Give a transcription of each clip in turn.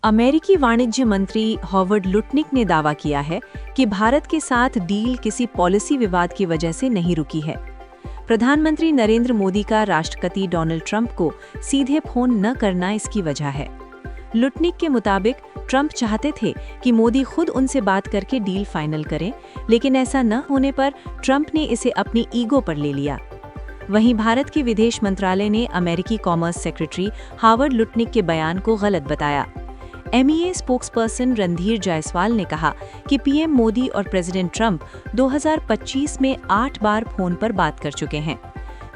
अमेरिकी वाणिज्य मंत्री हॉवर्ड लुटनिक ने दावा किया है कि भारत के साथ डील किसी पॉलिसी विवाद की वजह से नहीं रुकी है। प्रधानमंत्री नरेंद्र मोदी का राष्ट्रपति डोनाल्ड ट्रंप को सीधे फोन न करना इसकी वजह है। लुटनिक के मुताबिक ट्रंप चाहते थे कि मोदी खुद उनसे बात करके डील फाइनल करें, लेकिन ऐसा न होने पर ट्रंप ने इसे अपनी ईगो पर ले लिया। वहीं भारत के विदेश मंत्रालय ने अमेरिकी कॉमर्स सेक्रेटरी हॉवर्ड लुटनिक के बयान को गलत बताया। MEA स्पोक्सपर्सन रणधीर जायसवाल ने कहा कि पीएम मोदी और प्रेसिडेंट ट्रंप 2025 में 8 बार फोन पर बात कर चुके हैं।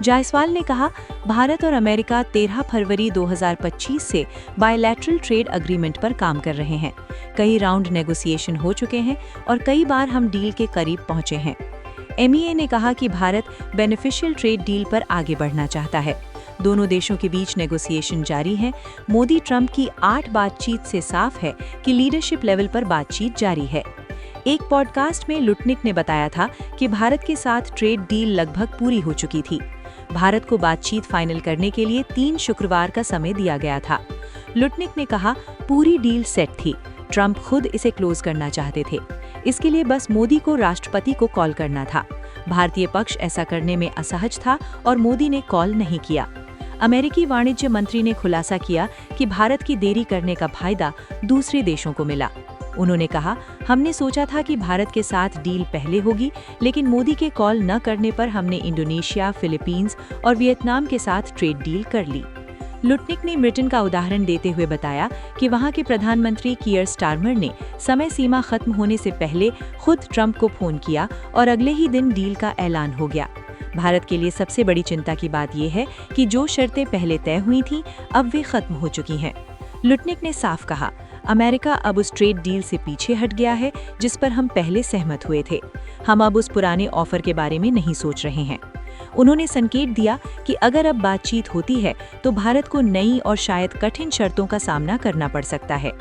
जायसवाल ने कहा, भारत और अमेरिका 13 फरवरी 2025 से बायलैटरल ट्रेड एग्रीमेंट पर काम कर रहे हैं। कई राउंड नेगोशिएशन हो चुके हैं और कई बार हम डील के करीब पहुंचे हैं। MEA ने कहा कि भारत बेनिफिशियल ट्रेड डील पर आगे बढ़ना चाहता है। दोनों देशों के बीच नेगोशिएशन जारी है। मोदी ट्रंप की 8 बातचीत से साफ है कि लीडरशिप लेवल पर बातचीत जारी है। एक पॉडकास्ट में लुटनिक ने बताया था कि भारत के साथ ट्रेड डील लगभग पूरी हो चुकी थी। भारत को बातचीत फाइनल करने के लिए 3 शुक्रवार का समय दिया गया था। लुटनिक ने कहा, पूरी डील सेट थी। ट्रंप खुद इसे क्लोज करना चाहते थे। इसके लिए बस मोदी को राष्ट्रपति को कॉल करना था। भारतीय पक्ष ऐसा करने में असहज था और मोदी ने कॉल नहीं किया। अमेरिकी वाणिज्य मंत्री ने खुलासा किया कि भारत की देरी करने का फायदा दूसरे देशों को मिला। उन्होंने कहा, हमने सोचा था कि भारत के साथ डील पहले होगी, लेकिन मोदी के कॉल न करने पर हमने इंडोनेशिया, फिलीपींस और वियतनाम के साथ ट्रेड डील कर ली। लुटनिक ने ब्रिटेन का उदाहरण देते हुए बताया कि वहां के प्रधानमंत्री कियर स्टारमर ने समय सीमा खत्म होने से पहले खुद ट्रंप को फोन किया और अगले ही दिन डील का ऐलान हो गया। भारत के लिए सबसे बड़ी चिंता की बात यह है कि जो शर्तें पहले तय हुई थीं, अब वे खत्म हो चुकी हैं। लुटनिक ने साफ कहा, अमेरिका अब उस ट्रेड डील से पीछे हट गया है जिस पर हम पहले सहमत हुए थे। हम अब उस पुराने ऑफर के बारे में नहीं सोच रहे हैं। उन्होंने संकेत दिया कि अगर अब बातचीत होती है तो भारत को नई और शायद कठिन शर्तों का सामना करना पड़ सकता है।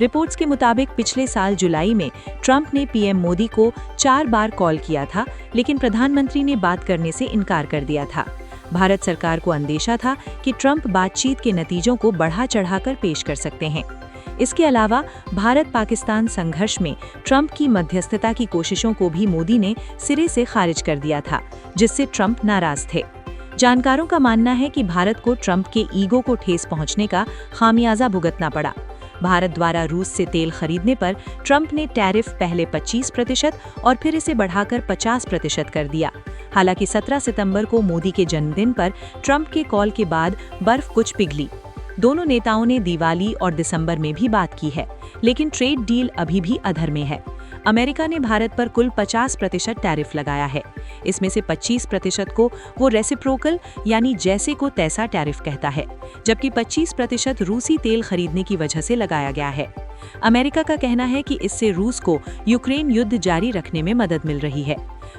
रिपोर्ट्स के मुताबिक पिछले साल जुलाई में ट्रंप ने पीएम मोदी को 4 बार कॉल किया था, लेकिन प्रधानमंत्री ने बात करने से इनकार कर दिया था। भारत सरकार को अंदेशा था कि ट्रंप बातचीत के नतीजों को बढ़ा चढ़ाकर पेश कर सकते हैं। इसके अलावा भारत पाकिस्तान संघर्ष में ट्रंप की मध्यस्थता की कोशिशों को भी मोदी ने सिरे से खारिज कर दिया था, जिससे ट्रंप नाराज थे। जानकारों का मानना है कि भारत को ट्रंप के ईगो को ठेस पहुंचने का खामियाजा भुगतना पड़ा। भारत द्वारा रूस से तेल खरीदने पर ट्रंप ने टैरिफ पहले 25% और फिर इसे बढ़ाकर 50% कर दिया। हालांकि 17 सितंबर को मोदी के जन्मदिन पर ट्रंप के कॉल के बाद बर्फ कुछ पिघली। दोनों नेताओं ने दिवाली और दिसंबर में भी बात की है, लेकिन ट्रेड डील अभी भी अधर में है। अमेरिका ने भारत पर कुल 50% टैरिफ लगाया है। इसमें से 25% को वो रेसिप्रोकल यानी जैसे को तैसा टैरिफ कहता है, जबकि 25% रूसी तेल खरीदने की वजह से लगाया गया है। अमेरिका का कहना है कि इससे रूस को यूक्रेन युद्ध जारी रखने में मदद मिल रही है।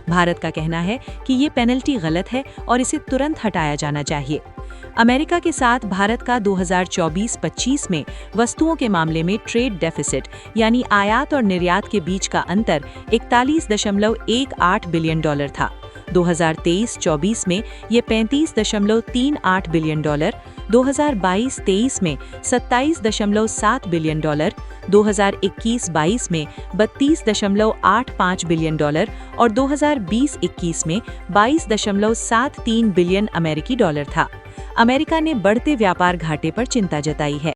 भारत का कहना है कि ये पेनल्टी गलत है और इसे तुरंत हटाया जाना चाहिए। अमेरिका के साथ भारत का 2024-25 में वस्तुओं के मामले में ट्रेड डेफिसिट यानी आयात और निर्यात के बीच का अंतर 41.18 बिलियन डॉलर था। 2023-24 में ये 35.38 बिलियन डॉलर, 2022-23 में 27.7 बिलियन डॉलर, 2021-22 में 32.85 बिलियन डॉलर और 2020-21 में 22.73 बिलियन अमेरिकी डॉलर था। अमेरिका ने बढ़ते व्यापार घाटे पर चिंता जताई है।